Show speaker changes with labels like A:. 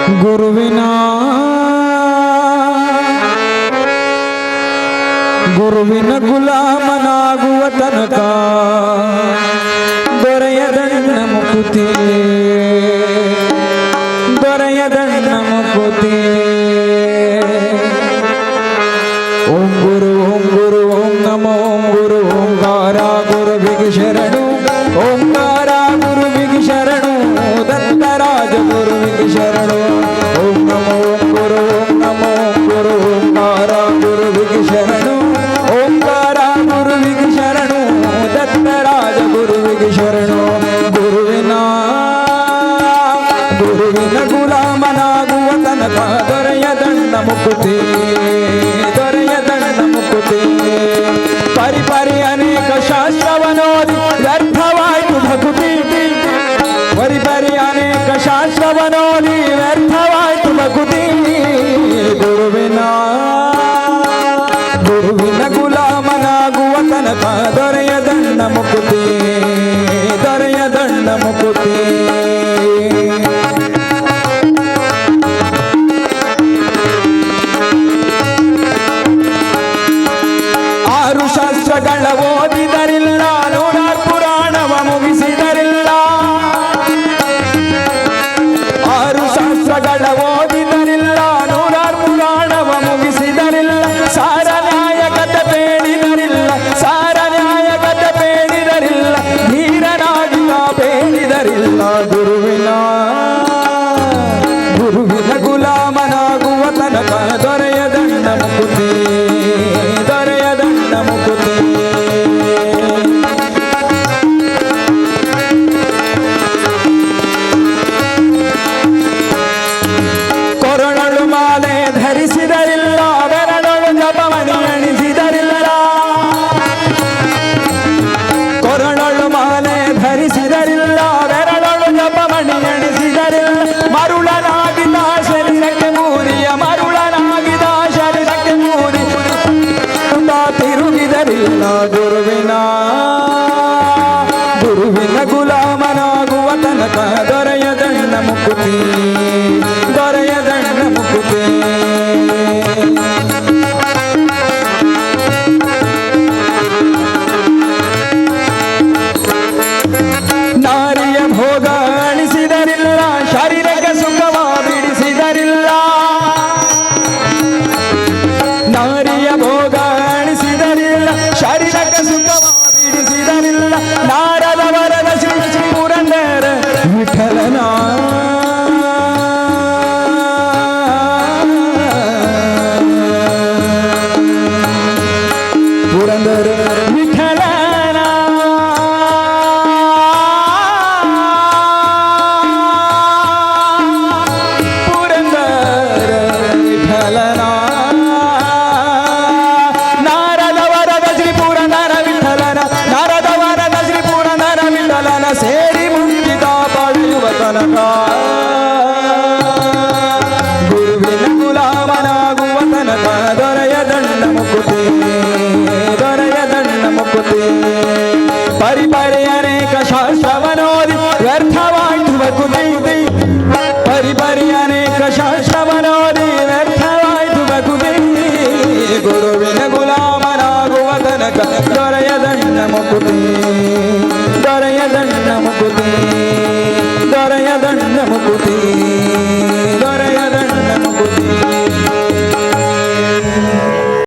A: ಗುರುವಿನ ಗುಲಾಮನಾಗುವ ತನಕ ದೊರೆಯದಣ್ಣ ಮುಕುತಿ ದೊರೆಯದಣ್ಣ ಮುಕುತಿ. ಓಂ ಗುರು ಓಂ ಗುರು ಓಂ ನಮೋ ಓಂ ಗುರು ಓಂಕಾರ ಗುರುವಿಗೆ ಶರಣು ಓಂಕಾರ ಗುರುವಿಗೆ ಶರಣು ದತ್ತರಾಜ ಗುರುವಿಗೆ ಶರಣು. ಓಂ ನಮೋ ಓಂ ಗುರು ಓಂ ನಮೋ ಓಂ ಗುರು ಓಂಕಾರ ಗುರುವಿಗೆ ಶರಣು ಓಂಕಾರ ಗುರುವಿಗೆ ಶರಣು ದತ್ತರಾಜ ಗುರುವಿಗೆ ಶರಣು. ಗುರುವಿನ ಗುಲಾಮನಾಗುವ ತನಕ ದೊರೆಯದಣ್ಣ ಮುಕುತಿ ದೊರೆಯದಣ್ಣ ಮುಕುತಿ. ಪರಿಪರಿ ಅನೇಕ ಶಾಸ್ತ್ರವನೋದಿ ವ್ಯರ್ಥವಾಯ್ತು ಭಕುತಿ ಪರಿಪರಿ ಅನೇಕ ಶಾಸ್ತ್ರವನೋದಿ ವ್ಯರ್ಥವಾಯ್ತು ಭಕುತಿ. ಗುರುವಿನ ಗುಲಾಮನಾಗುವ ತನಕ ದೊರೆಯದಣ್ಣ ಮುಕುತಿ ದೊರೆಯದಣ್ಣ ಮುಕುತಿ. ಆರು ಶಾಸ್ತ್ರಗಳ ಓದಿದರಿಲ್ಲ ನೂರಾರು ಪುರಾಣವ ಮುಗಿಸಿದರಿಲ್ಲ. ಆರು ಶಾಸ್ತ್ರಗಳ ಓದಿದರಿಲ್ಲ ನೂರಾರು ಪುರಾಣವ ಮುಗಿಸಿದರಿಲ್ಲ. ಸಾರ ನ್ಯಾಯಕತೆ ಬೇಡಿದರಿಲ್ಲ ಸಾರ ನ್ಯಾಯಕತೆ ಬೇಡಿದರಿಲ್ಲ ಧೀರನಾಗಿನ ಬೇಡಿದರಿಲ್ಲ. ಗುರುವಿನ ಗುಲಾಮನಾಗುವ ತನಕ ದೊರೆಯದಣ್ಣ ಮುಕುತಿ ದೊರೆಯದಣ್ಣ ಮುಕುತಿ. ಕೊರಳಲು ಮಾಲೆ ಧರಿಸಿದರಿಲ್ಲ ಬೆರಳಲು ಜಪಮಣಿ ಎಣಿಸಿದರಿಲ್ಲ. ಕೊರಳಲು ಮಾಲೆ ಧರಿಸಿದರಿಲ್ಲ ಬೆರಳಲು ಜಪಮಣಿ ಎಣಿಸಿದರಿಲ್ಲ. ಮರುಳನಾಗಿದ ಶರೀರಕ್ಕೆ ಮೂರಿಯ ಮರುಳನಾಗಿದ ಶರೀರಕ್ಕೆ ಮೂರಿ ತಿರುಗಿದರಿಲ್ಲ. ಗುರುವಿನ ಗುಲಾಮನಾಗುವ ತನಕ ದೊರೆಯದಣ್ಣ ಮುಕುತಿ ದೊರೆಯದಣ್ಣ ಮುಕುತಿ. ನಾರಿಯ ಭೋಗ ಅಣಿಸಿದರಿಲ್ಲ ಶರೀರಕ್ಕೆ ಸುಖವ ಬಿಡಿಸಿದರಿಲ್ಲ. ನಾರಿಯ ಭೋಗ ಅಣಿಸಿದರಿಲ್ಲ ಶರೀರಕ್ಕೆ ಸುಖವ ಬಿಡಿಸಿದರಿಲ್ಲ. ನಾರದ ವರದ ಶ್ರೀ ಪುರಂದರ ವಿಠಲನ ಪುರಂದರ ವಿಠಲನ ಪುರಂದರ ವಿಠಲನ. ನಾರದ ವರದ ಶ್ರೀ ಪುರಂದರ ವಿಠಲನ ನಾರದ ವರದ ಶ್ರೀ ಪುರಂದರ ವಿಠಲನ ಸೇರಿ ಮುಗಿದ ಪಡೆಯುವ ತನಕ ಗುರುವಿನ ಗುಲಾಮನಾಗುವ ತನಕ ದೊರೆಯದಣ್ಣ ಮುಕುತಿ ದೊರೆಯದಣ್ಣ ಮುಕುತಿ. ಪರಿಪರಿ ಅನೇಕ ಶಾಸ್ತ್ರವನೋದಿ ವ್ಯರ್ಥವಾಯ್ತು ಭಕುತಿ ಪರಿಪರಿ ಅನೇಕ ಶಾಸ್ತ್ರವನೋದಿ ವ್ಯರ್ಥವಾಯ್ತು ಭಕುತಿ. ಗುರುವಿನ ಗುಲಾಮನಾಗುವ ತನಕ ದೊರೆಯದಣ್ಣ ಮುಕುತಿ ದೊರೆಯದಣ್ಣ ಮುಕುತಿ ದೊರೆಯದಣ್ಣ ಮುಕುತಿ.